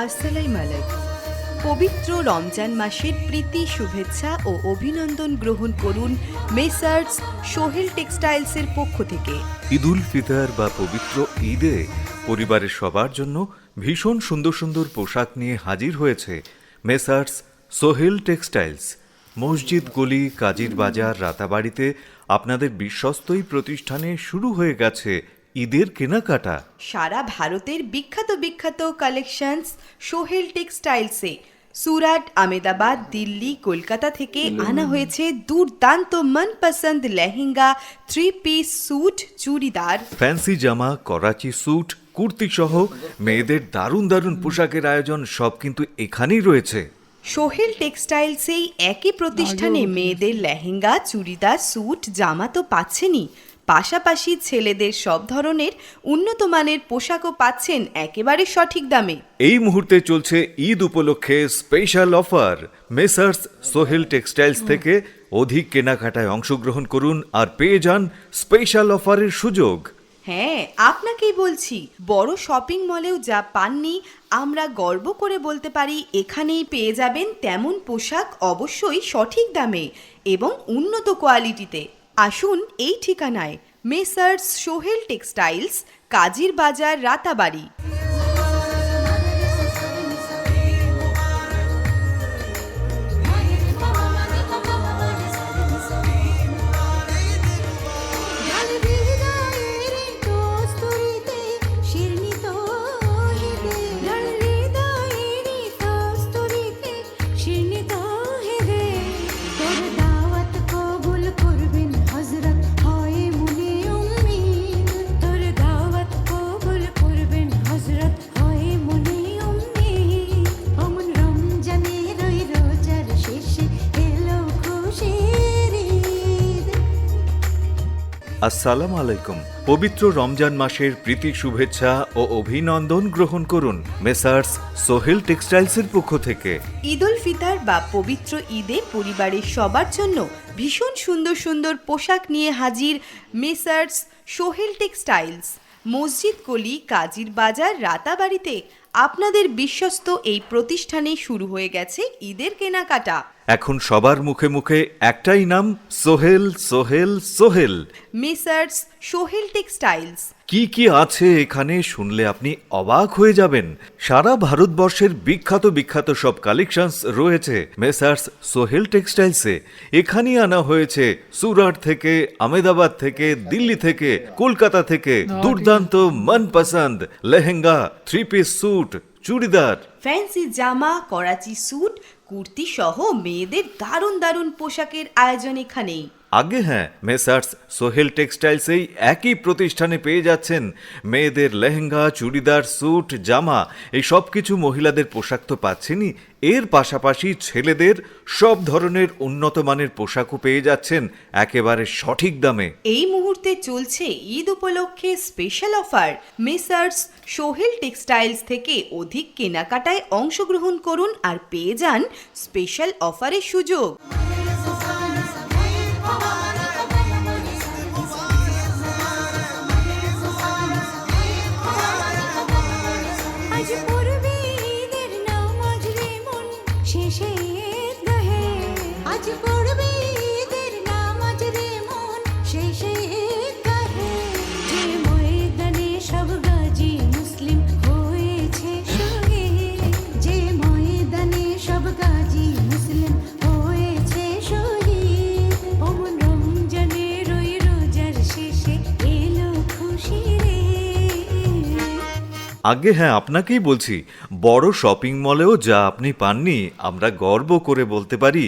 আসসালামু আলাইকুম। পবিত্র রমজান মাসের প্রীতি শুভেচ্ছা ও অভিনন্দন গ্রহণ করুন মেসার্স সোহেল টেক্সটাইলসের পক্ষ থেকে। ঈদুল ফিতর বা পবিত্র ঈদে পরিবারের সবার জন্য ভীষণ সুন্দর সুন্দর পোশাক নিয়ে হাজির হয়েছে মেসার্স সোহেল টেক্সটাইলস। মসজিদ গলি, কাজীর বাজার, রাতাবাড়িতে আপনাদের বিশ্বস্ত এই প্রতিষ্ঠানে শুরু হয়ে গেছে ঈদের কেনাকাটা। সারা ভারতের বিখ্যাত বিখ্যাত কালেকশনস সোহেল টেক্সটাইলসে সুরাট, আমেদাবাদ, দিল্লি, কলকাতা থেকে আনা হয়েছে দুর্দান্ত মনপসন্দ lehenga, 3 piece suit, churidar, fancy জামা, করাচি স্যুট, কুর্তি সহ মেয়েদের দারুণ দারুণ পোশাকের আয়োজন সব কিন্তু এখানেই রয়েছে। সোহেল টেক্সটাইলসেই একই প্রতিষ্ঠানে মেয়েদের লেহেঙ্গা, চুড়িদার, স্যুট, জামা তো পাচ্ছেনই, পাশাপাশি ছেলেদের সব ধরনের উন্নত মানের পোশাকও পাচ্ছেন একেবারে সঠিক দামে। এই মুহূর্তে চলছে ঈদ উপলক্ষে special offer. Messrs Sohel textiles থেকে অধিক কেনাকাটায় অংশগ্রহণ করুন আর পেয়ে যান স্পেশাল অফারের সুযোগ। হ্যাঁ, আপনাকেই বলছি, বড় শপিং মলেও যা পাননি আমরা গর্ব করে বলতে পারি এখানেই পেয়ে যাবেন তেমন পোশাক, অবশ্যই সঠিক দামে এবং উন্নত কোয়ালিটিতে। আসুন এই ঠিকানায়, মেসার্স সোহেল টেক্সটাইলস, কাজীর বাজার, রাতাবাড়ি। আসসালামু আলাইকুম। পবিত্র রমজান মাসের প্রীতি শুভেচ্ছা ও অভিনন্দন গ্রহণ করুন মেসার্স সোহেল টেক্সটাইলসের পক্ষ থেকে। ঈদুল ফিতর বা পবিত্র ঈদে পরিবারের সবার জন্য ভীষণ সুন্দর সুন্দর পোশাক নিয়ে হাজির মেসার্স সোহেল টেক্সটাইলস। মসজিদ গলি, কাজীর বাজার, রাতাবাড়িতে আপনাদের বিশ্বস্ত এই প্রতিষ্ঠানে শুরু হয়ে গেছে ঈদের কেনাকাটা। এখন সবার মুখে মুখে একটাই নাম, সোহেল সোহেল সোহেল। Messrs Sohel textiles. কি কি আছে এখানে শুনলে আপনি অবাক হয়ে যাবেন। সারা ভারতবর্ষের বিখ্যাত বিখ্যাত সব কালেকশনস রয়েছে মেসার্স সোহেল টেক্সটাইলসে। এখানেই আনা হয়েছে সুরাট থেকে, আমেদাবাদ থেকে, দিল্লি থেকে, কলকাতা থেকে দুর্দান্ত মনপসন্দ lehenga, 3 piece suit, churidar, fancy জামা, করাচি স্যুট, কুর্তি সহ মেয়েদের দারুণ দারুণ পোশাকের আয়োজন এখানেই। আগে হ্যাঁ, মেসার্স সোহেল টেক্সটাইলসেই একই প্রতিষ্ঠানে পেয়ে যাচ্ছেন মেয়েদের লেহেঙ্গা, চুড়িদার, স্যুট, জামা, এই সব কিছু মহিলাদের পোশাক তো পাচ্ছেনই, এর পাশাপাশি ছেলেদের সব ধরনের উন্নত মানের পোশাকও পেয়ে যাচ্ছেন একেবারে সঠিক দামে। এই মুহূর্তে চলছে ঈদ উপলক্ষে special offer. Messrs Sohel textiles থেকে অধিক কেনাকাটায় অংশগ্রহণ করুন আর পেয়ে যান স্পেশাল অফারের সুযোগ। আগে হ্যাঁ, আপনাকেই বলছি, বড় শপিং মলেও যা আপনি পাননি আমরা গর্ব করে বলতে পারি